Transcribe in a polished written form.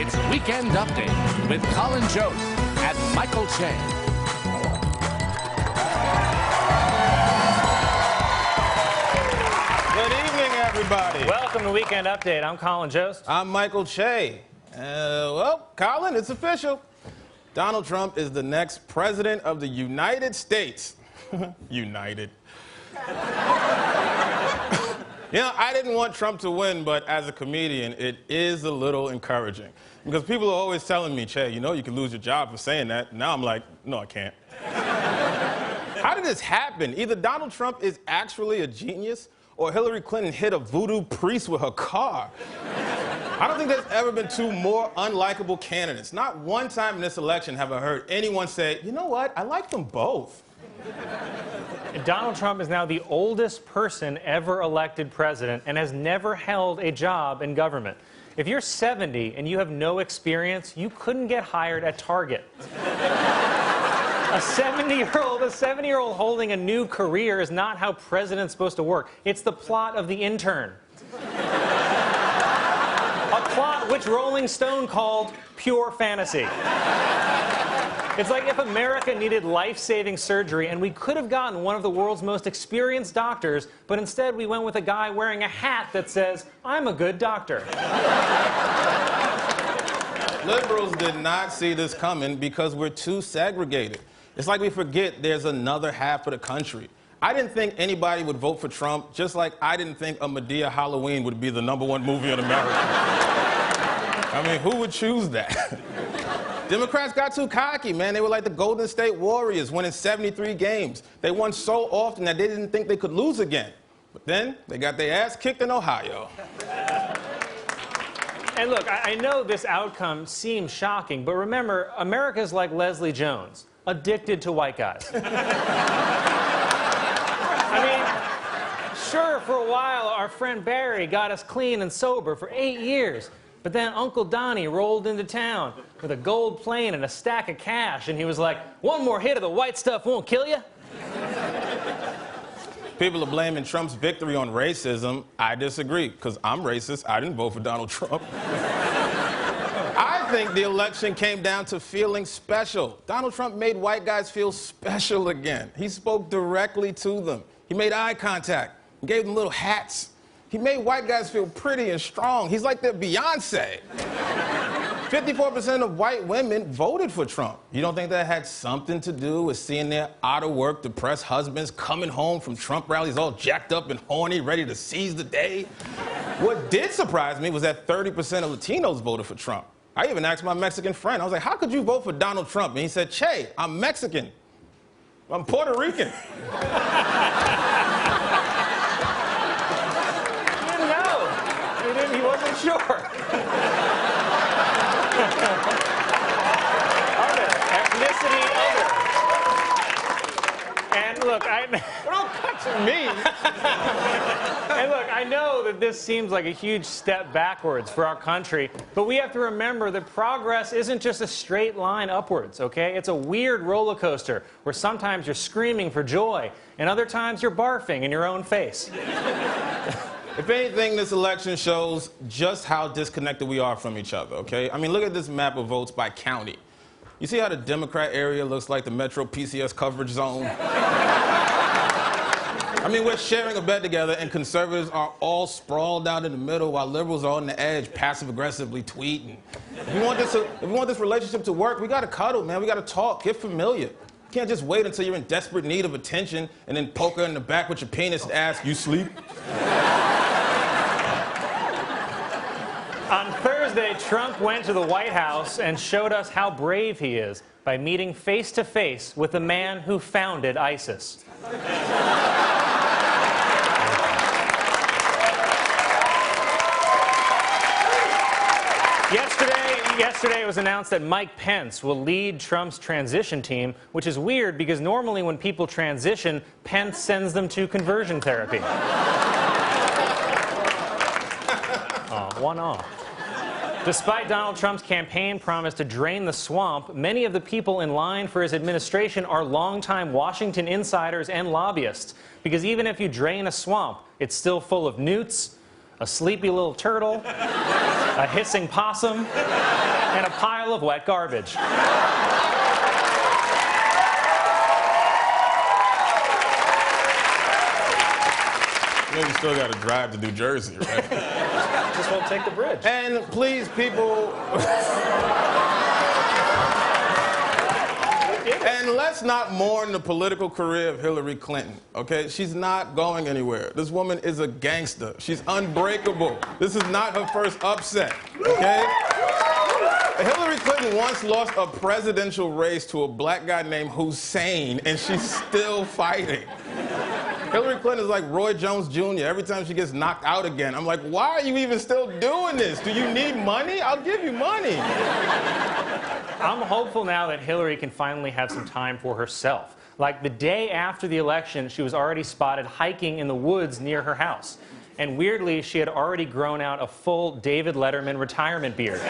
It's Weekend Update with Colin Jost and Michael Che. Good evening, everybody. Welcome to Weekend Update. I'm Colin Jost. I'm Michael Che. Well, Colin, it's official. Donald Trump is the next president of the United States. United. You know, I didn't want Trump to win, but as a comedian, it is a little encouraging. Because people are always telling me, Che, you know you can lose your job for saying that. Now I'm like, no, I can't. How did this happen? Either Donald Trump is actually a genius, or Hillary Clinton hit a voodoo priest with her car. I don't think there's ever been two more unlikable candidates. Not one time in this election have I heard anyone say, you know what, I like them both. Donald Trump is now the oldest person ever elected president and has never held a job in government. If you're 70 and you have no experience, you couldn't get hired at Target. A 70-year-old holding a new career is not how president's supposed to work. It's the plot of The Intern. A plot which Rolling Stone called pure fantasy. It's like if America needed life-saving surgery and we could have gotten one of the world's most experienced doctors, but instead we went with a guy wearing a hat that says, I'm a good doctor. Liberals did not see this coming because we're too segregated. It's like we forget there's another half of the country. I didn't think anybody would vote for Trump, just like I didn't think a Madea Halloween would be the #1 movie in America. I mean, who would choose that? Democrats got too cocky, man. They were like the Golden State Warriors, winning 73 games. They won so often that they didn't think they could lose again. But then they got their ass kicked in Ohio. And look, I know this outcome seems shocking, but remember, America's like Leslie Jones, addicted to white guys. I mean, sure, for a while, our friend Barry got us clean and sober for 8 years. But then Uncle Donnie rolled into town with a gold plane and a stack of cash, and he was like, one more hit of the white stuff won't kill you. People are blaming Trump's victory on racism. I disagree, because I'm racist. I didn't vote for Donald Trump. I think the election came down to feeling special. Donald Trump made white guys feel special again. He spoke directly to them. He made eye contact. He gave them little hats. He made white guys feel pretty and strong. He's like their Beyonce. 54% of white women voted for Trump. You don't think that had something to do with seeing their out-of-work, depressed husbands coming home from Trump rallies all jacked up and horny, ready to seize the day? What did surprise me was that 30% of Latinos voted for Trump. I even asked my Mexican friend, I was like, how could you vote for Donald Trump? And he said, Che, I'm Mexican. I'm Puerto Rican. He wasn't sure. Other. Ethnicity other. And look, Don't cut to me. And look, I know that this seems like a huge step backwards for our country, but we have to remember that progress isn't just a straight line upwards, okay? It's a weird roller coaster where sometimes you're screaming for joy and other times you're barfing in your own face. If anything, this election shows just how disconnected we are from each other, okay? I mean, look at this map of votes by county. You see how the Democrat area looks like the Metro PCS coverage zone? I mean, we're sharing a bed together, and conservatives are all sprawled out in the middle while liberals are on the edge, passive-aggressively tweeting. If we want this relationship to work, we gotta cuddle, man. We gotta talk, get familiar. You can't just wait until you're in desperate need of attention and then poke her in the back with your penis and ask, you sleep? On Thursday, Trump went to the White House and showed us how brave he is by meeting face-to-face with the man who founded ISIS. Yesterday it was announced that Mike Pence will lead Trump's transition team, which is weird because normally when people transition, Pence sends them to conversion therapy. Oh, one off. Despite Donald Trump's campaign promise to drain the swamp, many of the people in line for his administration are longtime Washington insiders and lobbyists. Because even if you drain a swamp, it's still full of newts, a sleepy little turtle, a hissing possum, and a pile of wet garbage. You know you still got to drive to New Jersey, right? Just won't take the bridge. And please, people... And let's not mourn the political career of Hillary Clinton, okay? She's not going anywhere. This woman is a gangster. She's unbreakable. This is not her first upset, okay? Hillary Clinton once lost a presidential race to a black guy named Hussein, and she's still fighting. Hillary Clinton is like Roy Jones Jr. Every time she gets knocked out again, I'm like, why are you even still doing this? Do you need money? I'll give you money. I'm hopeful now that Hillary can finally have some time for herself. Like the day after the election, she was already spotted hiking in the woods near her house. And weirdly, she had already grown out a full David Letterman retirement beard.